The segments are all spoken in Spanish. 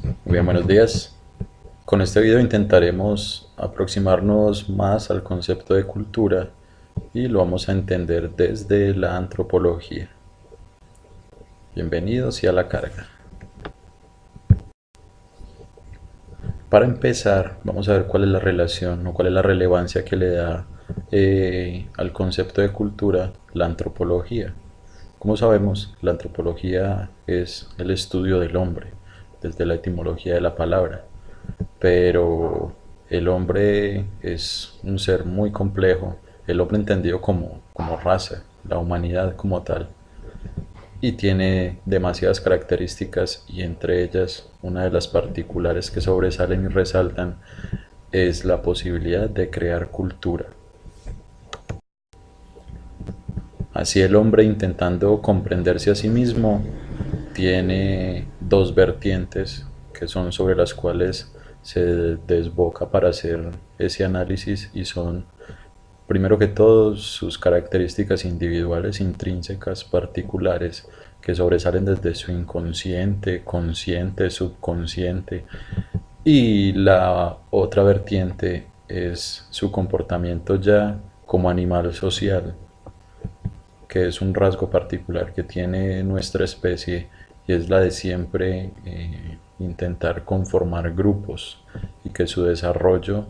Muy bien, buenos días. Con este video intentaremos aproximarnos más al concepto de cultura y lo vamos a entender desde la antropología. Bienvenidos y a la carga. Para empezar, vamos a ver cuál es la relación o cuál es la relevancia que le da al concepto de cultura la antropología. Como sabemos, la antropología es el estudio del hombre, desde la etimología de la palabra. Pero el hombre es un ser muy complejo, el hombre entendido como raza, la humanidad como tal, y tiene demasiadas características y entre ellas una de las particulares que sobresalen y resaltan es la posibilidad de crear cultura. Así el hombre intentando comprenderse a sí mismo tiene dos vertientes que son sobre las cuales se desboca para hacer ese análisis y son primero que todo sus características individuales intrínsecas particulares que sobresalen desde su inconsciente, consciente, subconsciente y la otra vertiente es su comportamiento ya como animal social, que es un rasgo particular que tiene nuestra especie y es la de siempre intentar conformar grupos y que su desarrollo,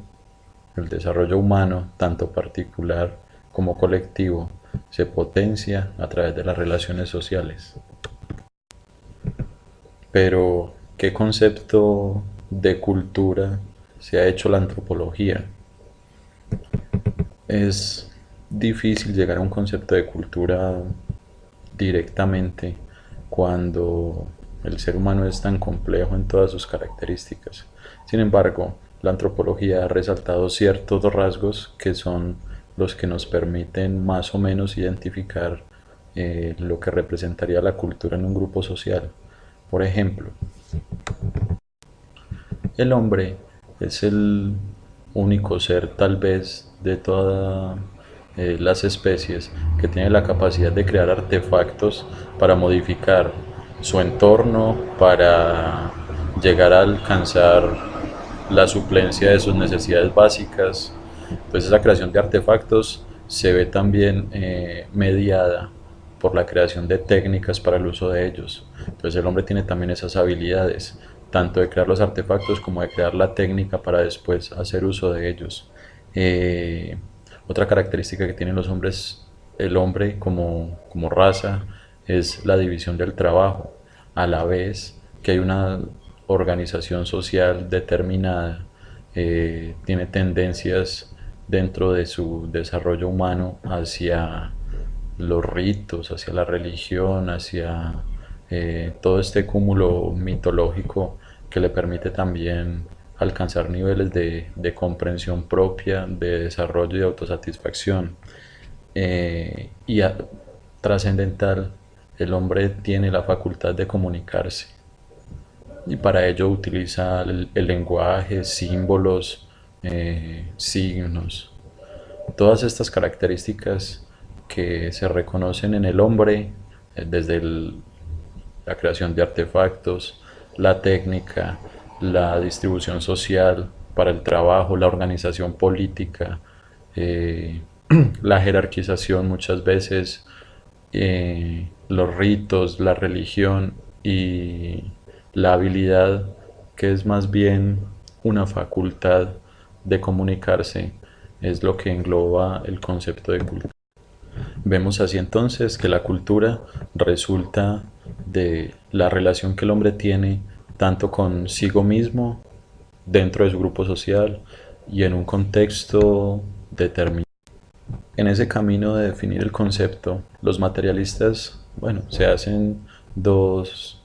el desarrollo humano, tanto particular como colectivo, se potencia a través de las relaciones sociales. Pero, ¿qué concepto de cultura se ha hecho la antropología? Es difícil llegar a un concepto de cultura directamente cuando el ser humano es tan complejo en todas sus características. Sin embargo, la antropología ha resaltado ciertos rasgos que son los que nos permiten más o menos identificar lo que representaría la cultura en un grupo social. Por ejemplo, el hombre es el único ser tal vez de todas las especies que tiene la capacidad de crear artefactos para modificar su entorno, para llegar a alcanzar la suplencia de sus necesidades básicas. Entonces esa creación de artefactos se ve también mediada por la creación de técnicas para el uso de ellos. Entonces el hombre tiene también esas habilidades, tanto de crear los artefactos como de crear la técnica para después hacer uso de ellos. Eh, Otra característica que tienen los hombres, el hombre como raza, es la división del trabajo, a la vez que hay una organización social determinada, tiene tendencias dentro de su desarrollo humano hacia los ritos, hacia la religión, hacia todo este cúmulo mitológico que le permite también alcanzar niveles de comprensión propia, de desarrollo y de autosatisfacción. Y trascendental, el hombre tiene la facultad de comunicarse y para ello utiliza el lenguaje, símbolos, signos. Todas estas características que se reconocen en el hombre, desde la creación de artefactos, la técnica, la distribución social para el trabajo, la organización política, eh, la jerarquización muchas veces, los ritos, la religión y la habilidad, que es más bien una facultad de comunicarse, es lo que engloba el concepto de cultura. Vemos así entonces que la cultura resulta de la relación que el hombre tiene tanto consigo mismo, dentro de su grupo social y en un contexto determinado. En ese camino de definir el concepto, los materialistas, bueno, se hacen dos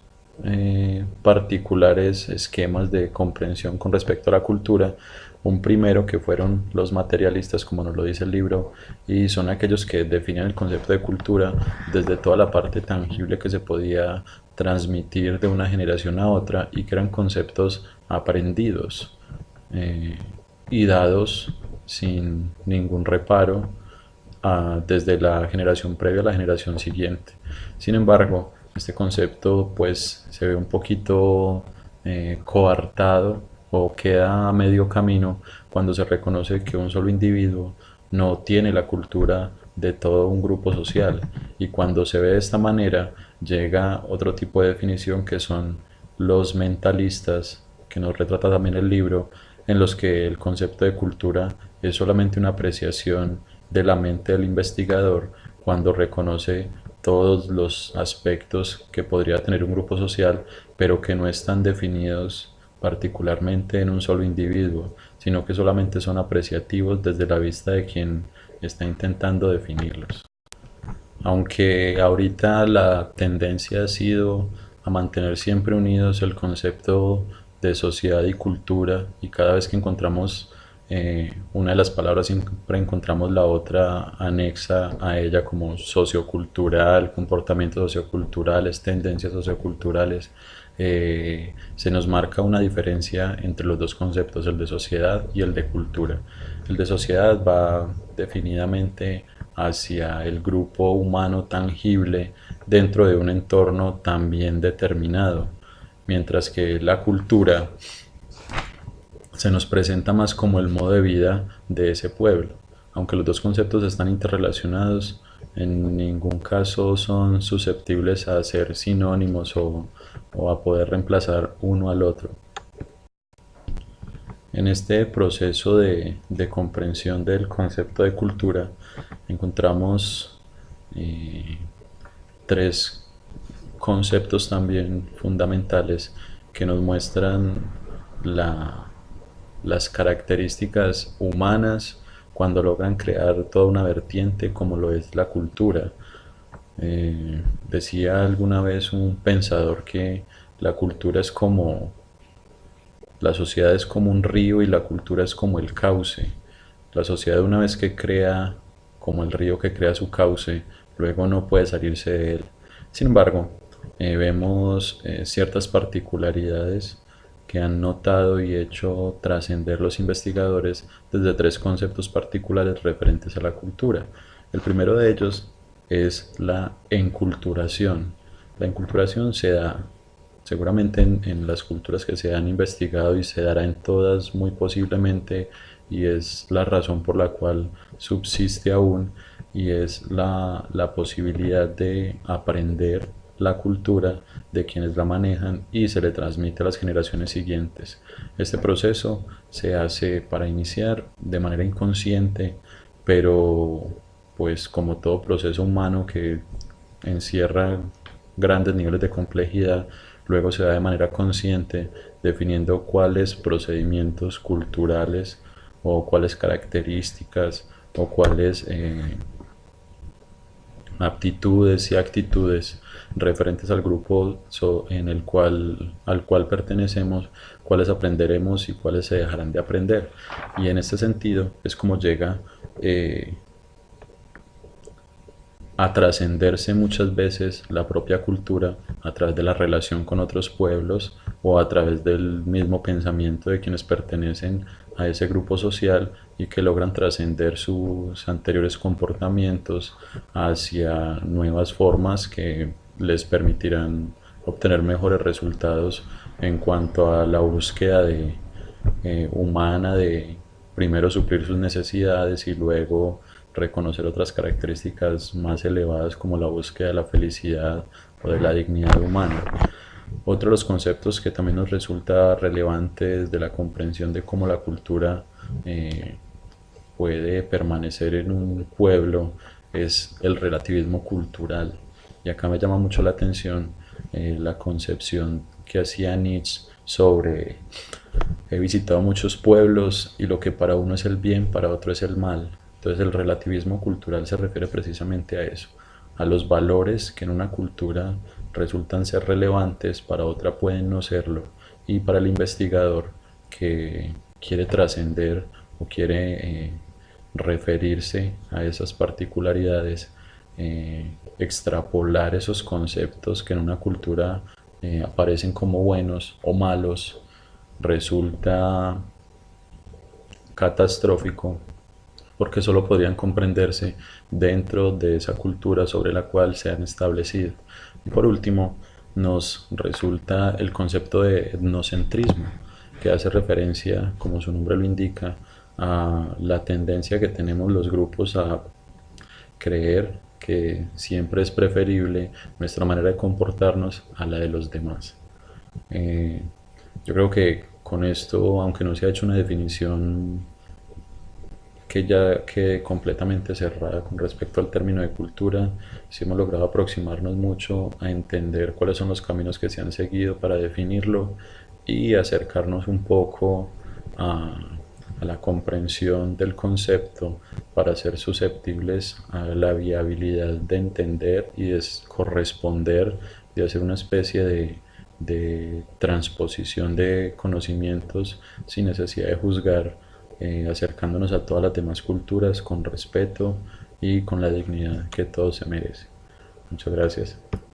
particulares esquemas de comprensión con respecto a la cultura. Un primero que fueron los materialistas, como nos lo dice el libro, y son aquellos que definen el concepto de cultura desde toda la parte tangible que se podía transmitir de una generación a otra y que eran conceptos aprendidos eh, y dados sin ningún reparo desde la generación previa a la generación siguiente. Sin embargo, este concepto pues se ve un poquito coartado o queda a medio camino cuando se reconoce que un solo individuo no tiene la cultura de todo un grupo social, y cuando se ve de esta manera llega otro tipo de definición que son los mentalistas, que nos retrata también el libro, en los que el concepto de cultura es solamente una apreciación de la mente del investigador cuando reconoce todos los aspectos que podría tener un grupo social, pero que no están definidos particularmente en un solo individuo, sino que solamente son apreciativos desde la vista de quien está intentando definirlos. Aunque ahorita la tendencia ha sido a mantener siempre unidos el concepto de sociedad y cultura, y cada vez que encontramos una de las palabras siempre encontramos la otra anexa a ella, como sociocultural, comportamientos socioculturales, tendencias socioculturales. Se nos marca una diferencia entre los dos conceptos, el de sociedad y el de cultura. El de sociedad va definidamente hacia el grupo humano tangible dentro de un entorno tan bien determinado, mientras que la cultura se nos presenta más como el modo de vida de ese pueblo. Aunque los dos conceptos están interrelacionados, en ningún caso son susceptibles a ser sinónimos o a poder reemplazar uno al otro. En este proceso de comprensión del concepto de cultura encontramos eh, tres conceptos también fundamentales que nos muestran la, las características humanas cuando logran crear toda una vertiente como lo es la cultura. Decía alguna vez un pensador que la cultura es como, la sociedad es como un río y la cultura es como el cauce. La sociedad, una vez que crea, como el río que crea su cauce, luego no puede salirse de él. Sin embargo, vemos ciertas particularidades que han notado y hecho trascender los investigadores desde tres conceptos particulares referentes a la cultura. El primero de ellos es la enculturación. La enculturación se da seguramente en las culturas que se han investigado, y se dará en todas muy posiblemente, y es la razón por la cual subsiste aún, y es la posibilidad de aprender la cultura de quienes la manejan y se le transmite a las generaciones siguientes. Este proceso se hace para iniciar de manera inconsciente, pero pues como todo proceso humano que encierra grandes niveles de complejidad, luego se da de manera consciente, definiendo cuáles procedimientos culturales o cuáles características o cuáles aptitudes y actitudes referentes al grupo en el al cual pertenecemos, cuáles aprenderemos y cuáles se dejarán de aprender. Y en este sentido es como llega a trascenderse muchas veces la propia cultura a través de la relación con otros pueblos o a través del mismo pensamiento de quienes pertenecen a ese grupo social, y que logran trascender sus anteriores comportamientos hacia nuevas formas que les permitirán obtener mejores resultados en cuanto a la búsqueda humana de primero suplir sus necesidades y luego reconocer otras características más elevadas como la búsqueda de la felicidad o de la dignidad humana. Otro de los conceptos que también nos resulta relevante desde la comprensión de cómo la cultura puede permanecer en un pueblo es el relativismo cultural. Y acá me llama mucho la atención la concepción que hacía Nietzsche sobre: he visitado muchos pueblos y lo que para uno es el bien, para otro es el mal. Entonces el relativismo cultural se refiere precisamente a eso, a los valores que en una cultura resultan ser relevantes, para otra pueden no serlo, y para el investigador que quiere trascender o quiere referirse a esas particularidades, extrapolar esos conceptos que en una cultura aparecen como buenos o malos, resulta catastrófico, porque solo podrían comprenderse dentro de esa cultura sobre la cual se han establecido. Y por último, nos resulta el concepto de etnocentrismo, que hace referencia, como su nombre lo indica, a la tendencia que tenemos los grupos a creer que siempre es preferible nuestra manera de comportarnos a la de los demás. Eh, yo creo que con esto, aunque no se ha hecho una definición que ya quede completamente cerrada con respecto al término de cultura, sí hemos logrado aproximarnos mucho a entender cuáles son los caminos que se han seguido para definirlo y acercarnos un poco a la comprensión del concepto para ser susceptibles a la viabilidad de entender y de corresponder, de hacer una especie de transposición de conocimientos sin necesidad de juzgar, acercándonos a todas las demás culturas con respeto y con la dignidad que todo se merece. Muchas gracias.